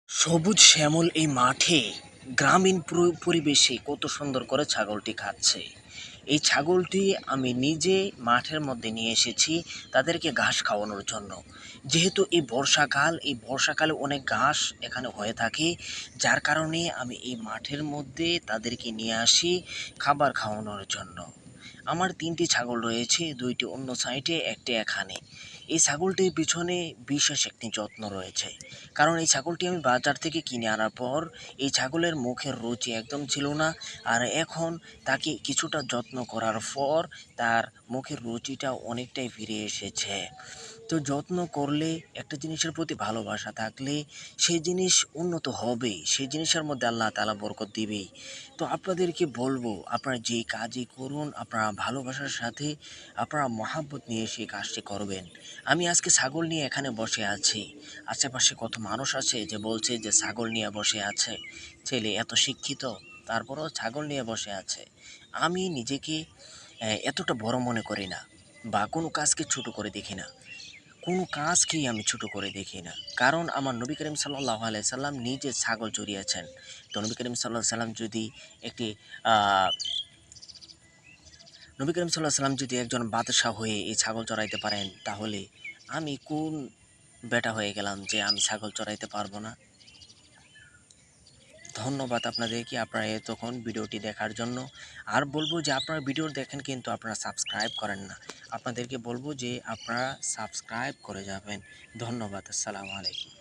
সবুজ শ্যামল এই মাঠে গ্রামীণ পরিবেশে কত সুন্দর করে ছাগলটি খাচ্ছে। এই ছাগলটি আমি নিজে মাঠের মধ্যে নিয়ে এসেছি তাদেরকে ঘাস খাওয়ানোর জন্য। যেহেতু এই বর্ষাকালে অনেক ঘাস এখানে হয়ে থাকে, যার কারণে আমি এই মাঠের মধ্যে তাদেরকে নিয়ে আসি খাবার খাওয়ানোর জন্য। আমার ৩টি ছাগল রয়েছে, ২টি অন্য সাইডে, একটি এখানে। এই ছাগলটির পিছনে বিশেষ একটি যত্ন রয়েছে, কারণ এই ছাগলটি আমি বাজার থেকে কিনে আনার পর এই ছাগলের মুখের রুচি একদম ছিল না। আর এখন তাকে কিছুটা যত্ন করার পর তার মুখের রুচিটা অনেকটাই ফিরে এসেছে। তো যত্ন করলে, একটা জিনিসের প্রতি ভালোবাসা থাকলে সেই জিনিস উন্নত হবেই, সেই জিনিসের মধ্যে আল্লাহ তাআলা বরকত দিবেই। তো আপনাদেরকে বলবো, আপনারা যেই কাজই করুন আপনারা ভালোবাসার সাথে, আপনারা মহাব্বত নিয়ে সেই কাজটি করবেন। আমি আজকে ছাগল নিয়ে এখানে বসে আছি, আশেপাশে কত মানুষ আছে যে বলছে যে ছাগল নিয়ে বসে আছে, ছেলে এত শিক্ষিত তারপরেও ছাগল নিয়ে বসে আছে। আমি নিজেকে এতটা বড় মনে করি না, বা কোনো কাজকে ছোট করে দেখি না, কোনো কাজকেই আমি ছোট করে দেখি না। কারণ আমার নবী করিম সাল্লাল্লাহু আলাইহি সাল্লাম নিজে ছাগল চড়িয়েছেন। তো নবী করিম সাল্লাল্লাহু আলাইহি সাল্লাম যদি একটি আহ, নবী করিম সাল্লাল্লাহু আলাইহি সাল্লাম যদি একজন বাদশাহ হয়ে এই ছাগল চড়াইতে পারেন, তাহলে আমি কোন বেটা হয়ে গেলাম যে আমি ছাগল চড়াইতে পারবো না। ধন্যবাদ আপনাদেরকে, আপনারা এতক্ষণ ভিডিওটি দেখার জন্য। আর বলবো যে আপনারা ভিডিও দেখেন কিন্তু আপনারা সাবস্ক্রাইব করেন না, আপনাদেরকে বলবো যে আপনারা সাবস্ক্রাইব করে যাবেন। ধন্যবাদ। আসসালামু আলাইকুম।